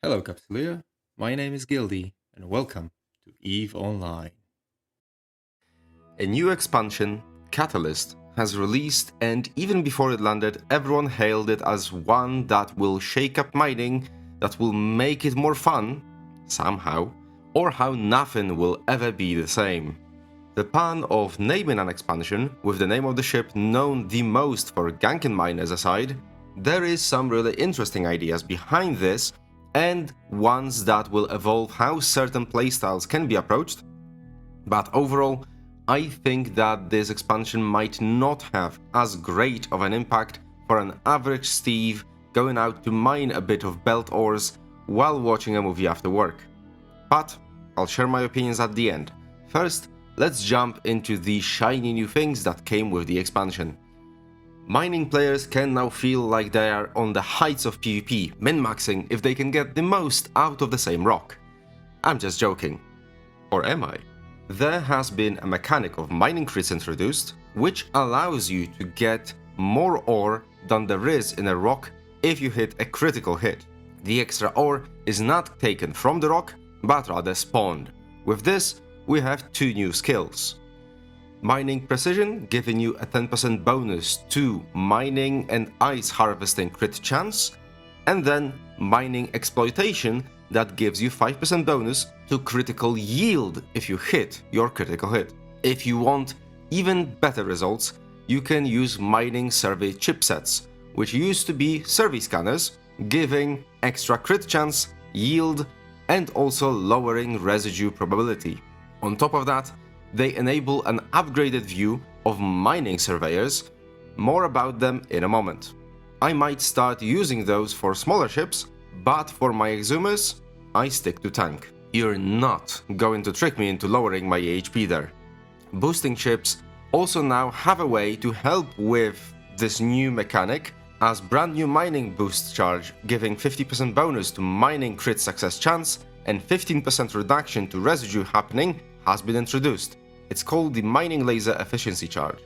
Hello Capsuleer, my name is Gildy and welcome to EVE Online. A new expansion, Catalyst, has released, and even before it landed, everyone hailed it as one that will shake up mining, that will make it more fun, somehow, or how nothing will ever be the same. The plan of naming an expansion, with the name of the ship known the most for ganking miners aside, there is some really interesting ideas behind this, and ones that will evolve how certain playstyles can be approached. But overall, I think that this expansion might not have as great of an impact for an average Steve going out to mine a bit of belt ores while watching a movie after work. But I'll share my opinions at the end. First, let's jump into the shiny new things that came with the expansion. Mining players can now feel like they are on the heights of PvP, min-maxing if they can get the most out of the same rock. I'm just joking. Or am I? There has been a mechanic of mining crits introduced, which allows you to get more ore than there is in a rock if you hit a critical hit. The extra ore is not taken from the rock, but rather spawned. With this, we have two new skills. Mining Precision, giving you a 10% bonus to mining and ice harvesting crit chance, and then Mining Exploitation, that gives you 5% bonus to critical yield if you hit your critical hit. If you want even better results, you can use Mining Survey chipsets, which used to be survey scanners, giving extra crit chance, yield, and also lowering residue probability. On top of that, they enable an upgraded view of mining surveyors. More about them in a moment. I might start using those for smaller ships, but for my exhumers, I stick to tank. You're not going to trick me into lowering my HP there. Boosting ships also now have a way to help with this new mechanic, as brand new mining boost charge giving 50% bonus to mining crit success chance and 15% reduction to residue happening has been introduced. It's called the Mining Laser Efficiency Charge.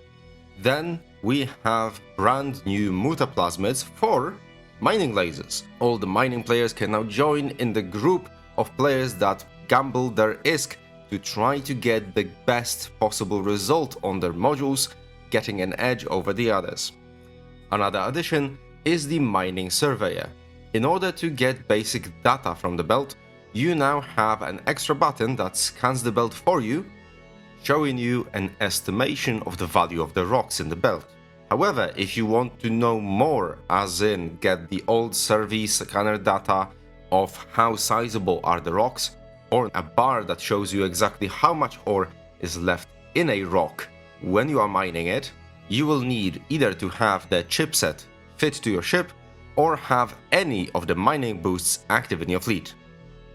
Then we have brand new mutaplasmids for mining lasers. All the mining players can now join in the group of players that gamble their ISK to try to get the best possible result on their modules, getting an edge over the others. Another addition is the Mining Surveyor. In order to get basic data from the belt, you now have an extra button that scans the belt for you, showing you an estimation of the value of the rocks in the belt. However, if you want to know more, as in get the old survey scanner data of how sizable are the rocks, or a bar that shows you exactly how much ore is left in a rock when you are mining it, you will need either to have the chipset fit to your ship or have any of the mining boosts active in your fleet.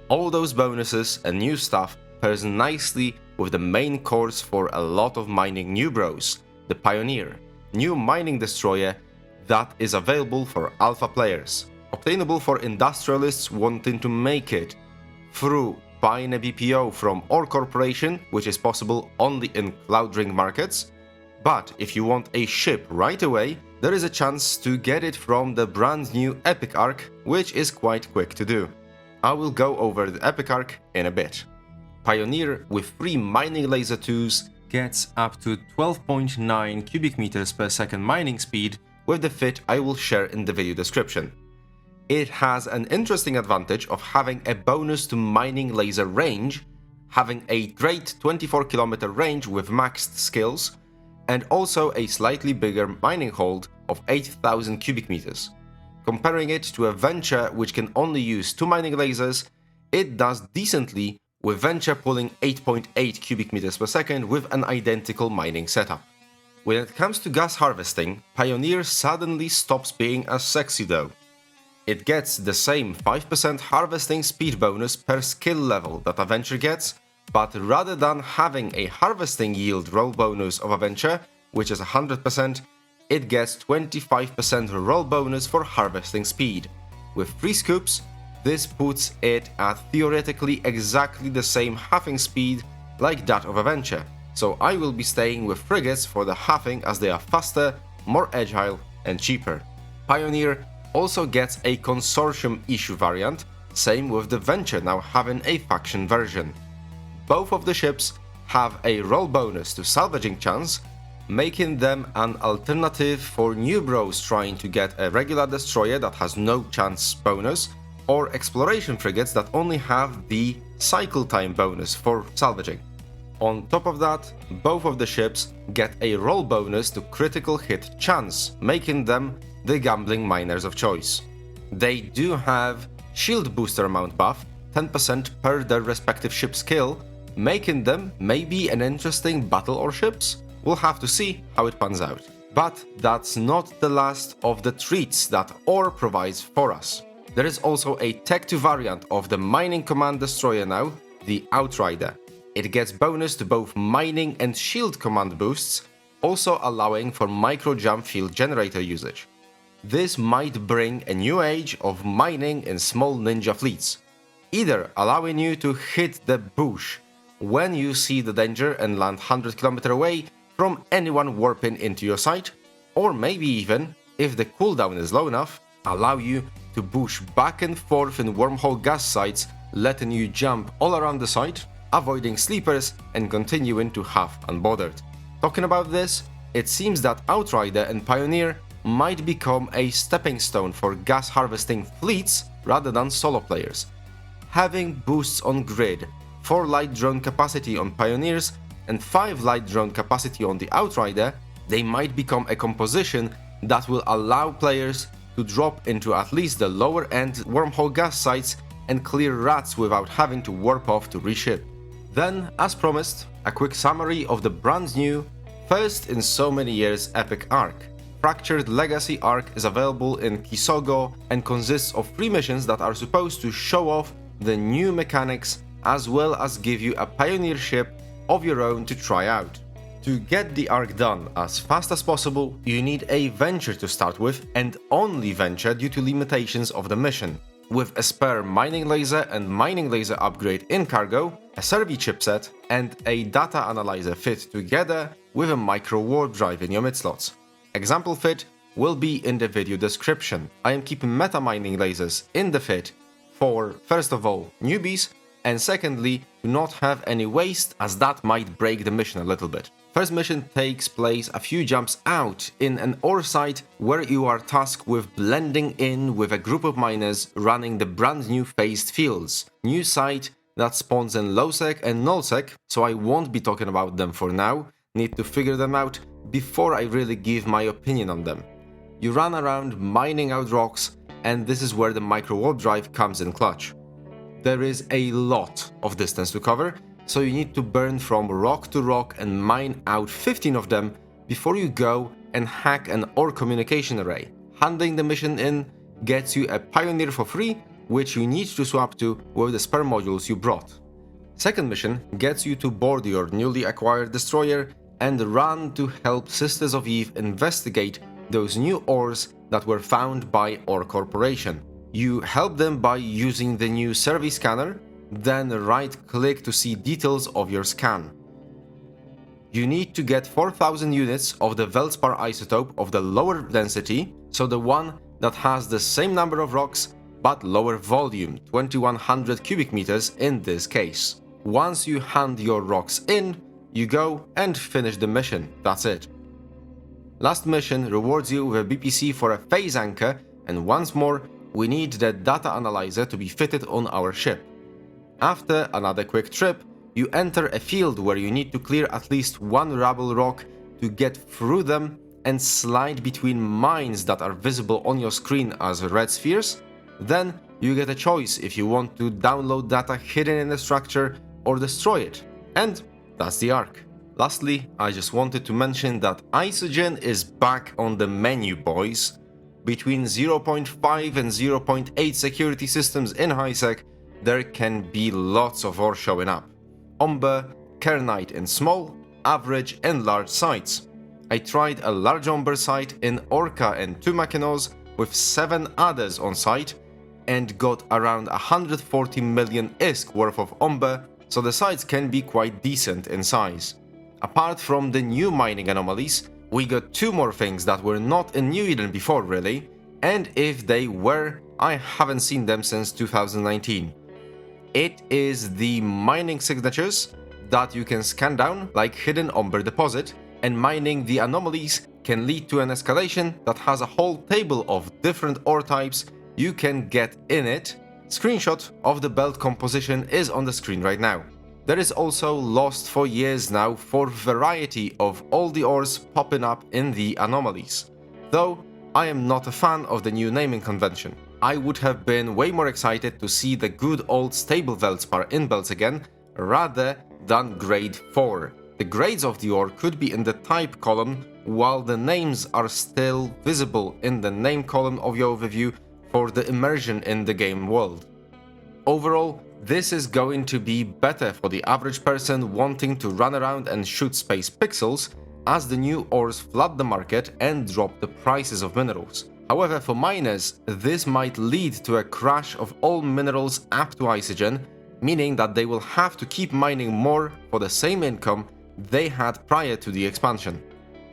All those bonuses and new stuff pairs nicely with the main course for a lot of mining new bros, the Pioneer, new mining destroyer that is available for alpha players, obtainable for industrialists wanting to make it through buying a BPO from Ore Corporation, which is possible only in Cloud Ring markets. But if you want a ship right away, there is a chance to get it from the brand new Epic Arc, which is quite quick to do. I will go over the Epic Arc in a bit. Pioneer with 3 mining laser 2s gets up to 12.9 cubic meters per second mining speed with the fit I will share in the video description. It has an interesting advantage of having a bonus to mining laser range, having a great 24 km range with maxed skills, and also a slightly bigger mining hold of 8,000 cubic meters. Comparing it to a Venture which can only use 2 mining lasers, it does decently, with Venture pulling 8.8 cubic meters per second with an identical mining setup. When it comes to gas harvesting, Pioneer suddenly stops being as sexy though. It gets the same 5% harvesting speed bonus per skill level that a Venture gets, but rather than having a harvesting yield roll bonus of a Venture, which is 100%, it gets 25% roll bonus for harvesting speed. With 3 scoops, this puts it at theoretically exactly the same halving speed like that of a Venture, so I will be staying with frigates for the halving as they are faster, more agile and cheaper. Pioneer also gets a consortium issue variant, Same with the Venture now having a faction version. Both of the ships have a roll bonus to salvaging chance, making them an alternative for new bros trying to get a regular destroyer that has no chance bonus, or exploration frigates that only have the cycle time bonus for salvaging. On top of that, both of the ships get a roll bonus to critical hit chance, making them the gambling miners of choice. They do have shield booster amount buff, 10% per their respective ship skill, making them maybe an interesting battle or ships. We'll have to see how it pans out. But that's not the last of the treats that ore provides for us. There is also a Tech 2 variant of the Mining Command Destroyer now, the Outrider. It gets bonus to both mining and shield command boosts, also allowing for micro-jump field generator usage. This might bring a new age of mining in small ninja fleets, either allowing you to hit the bush when you see the danger and land 100 km away from anyone warping into your site, or maybe even, if the cooldown is low enough, allow you to bush back and forth in wormhole gas sites, letting you jump all around the site, avoiding sleepers and continuing to have unbothered. Talking about this, it seems that Outrider and Pioneer might become a stepping stone for gas harvesting fleets rather than solo players. Having boosts on grid, 4 light drone capacity on Pioneers and 5 light drone capacity on the Outrider, they might become a composition that will allow players to drop into at least the lower end wormhole gas sites and clear rats without having to warp off to reship. Then, as promised, a quick summary of the brand new, first in so many years epic arc. Fractured Legacy arc is available in Kisogo and consists of 3 missions that are supposed to show off the new mechanics as well as give you a Pioneer ship of your own to try out. To get the arc done as fast as possible, you need a Venture to start with, and only Venture due to limitations of the mission. With a spare mining laser and mining laser upgrade in cargo, a Survey chipset, and a data analyzer fit together with a micro warp drive in your mid slots. Example fit will be in the video description. I am keeping meta mining lasers in the fit for, first of all, newbies, and secondly, to not have any waste, as that might break the mission a little bit. First mission takes place a few jumps out in an ore site where you are tasked with blending in with a group of miners running the brand new phased fields. New site that spawns in low-sec and null-sec, so I won't be talking about them for now, need to figure them out before I really give my opinion on them. You run around mining out rocks, and this is where the micro warp drive comes in clutch. There is a lot of distance to cover, so you need to burn from rock to rock and mine out 15 of them before you go and hack an ore communication array. Handing the mission in gets you a Pioneer for free, which you need to swap to with the spare modules you brought. Second mission gets you to board your newly acquired destroyer and run to help Sisters of Eve investigate those new ores that were found by Ore Corporation. You help them by using the new survey scanner, then right-click to see details of your scan. You need to get 4000 units of the Veldspar isotope of the lower density, so the one that has the same number of rocks but lower volume, 2100 cubic meters in this case. Once you hand your rocks in, you go and finish the mission, that's it. Last mission rewards you with a BPC for a phase anchor, and once more, we need the data analyzer to be fitted on our ship. After another quick trip, you enter a field where you need to clear at least one rubble rock to get through them and slide between mines that are visible on your screen as red spheres. Then you get a choice if you want to download data hidden in the structure or destroy it. And that's the arc. Lastly, I just wanted to mention that Isogen is back on the menu, boys. Between 0.5 and 0.8 security systems in HiSec, there can be lots of ore showing up. Umber, Kernite in small, average and large sites. I tried a large Umber site in Orca and 2 Mackinaws with 7 others on site and got around 140 million ISK worth of Umber, so the sites can be quite decent in size. Apart from the new mining anomalies, we got 2 more things that were not in New Eden before really, and if they were, I haven't seen them since 2019. It is the mining signatures that you can scan down like hidden Omber deposit, and mining the anomalies can lead to an escalation that has a whole table of different ore types you can get in it. Screenshot of the belt composition is on the screen right now. There is also lost for years now for variety of all the ores popping up in the anomalies. Though I am not a fan of the new naming convention. I would have been way more excited to see the good old stable Veldspar in belts again, rather than grade 4. The grades of the ore could be in the type column, while the names are still visible in the name column of your overview for the immersion in the game world. Overall, this is going to be better for the average person wanting to run around and shoot space pixels, as the new ores flood the market and drop the prices of minerals. However, for miners, this might lead to a crash of all minerals up to Isogen, meaning that they will have to keep mining more for the same income they had prior to the expansion.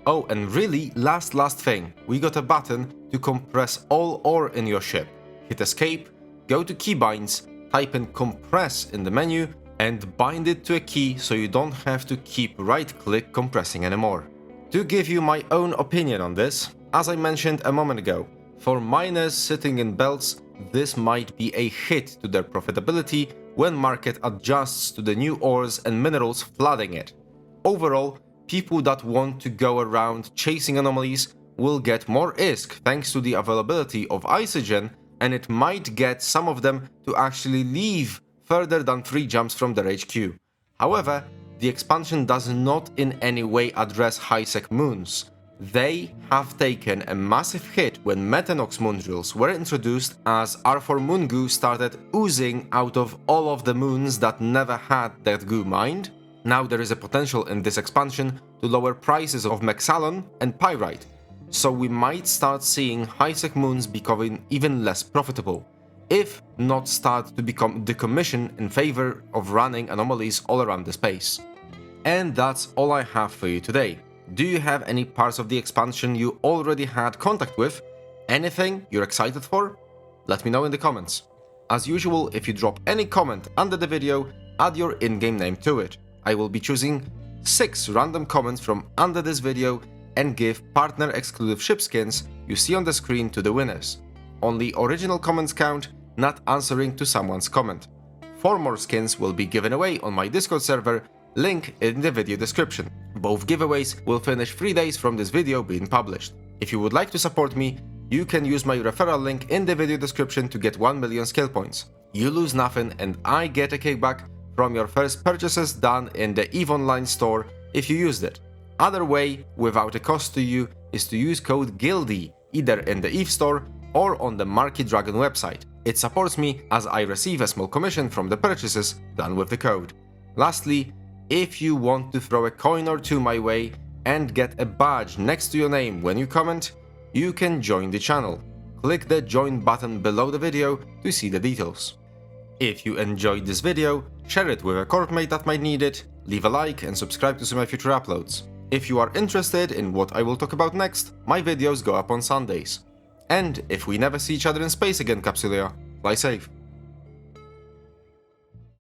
Oh, and really, last thing, we got a button to compress all ore in your ship. Hit escape, go to keybinds, type in compress in the menu, and bind it to a key so you don't have to keep right-click compressing anymore. To give you my own opinion on this, as I mentioned a moment ago, for miners sitting in belts, this might be a hit to their profitability when market adjusts to the new ores and minerals flooding it. Overall, people that want to go around chasing anomalies will get more ISK thanks to the availability of Isogen, and it might get some of them to actually leave further than 3 jumps from their HQ. However, the expansion does not in any way address high-sec moons. They have taken a massive hit when Metanox moon drills were introduced, as R4 moon goo started oozing out of all of the moons that never had that goo mined. Now there is a potential in this expansion to lower prices of Mexalon and Pyrite, so we might start seeing high-sec moons becoming even less profitable, if not start to become decommissioned in favor of running anomalies all around the space. And that's all I have for you today. Do you have any parts of the expansion you already had contact with? Anything you're excited for? Let me know in the comments. As usual, if you drop any comment under the video, add your in-game name to it. I will be choosing 6 random comments from under this video and give partner exclusive ship skins you see on the screen to the winners. Only original comments count, not answering to someone's comment. 4 more skins will be given away on my Discord server, link in the video description. Both giveaways will finish 3 days from this video being published. If you would like to support me, you can use my referral link in the video description to get 1 million skill points. You lose nothing and I get a kickback from your first purchases done in the EVE Online store if you used it. Other way, without a cost to you, is to use code GILDY either in the EVE store or on the Marquee Dragon website. It supports me as I receive a small commission from the purchases done with the code. Lastly, if you want to throw a coin or 2 my way and get a badge next to your name when you comment, you can join the channel. Click the join button below the video to see the details. If you enjoyed this video, share it with a corp mate that might need it, leave a like and subscribe to see my future uploads. If you are interested in what I will talk about next, my videos go up on Sundays. And if we never see each other in space again, Capsulia, fly safe.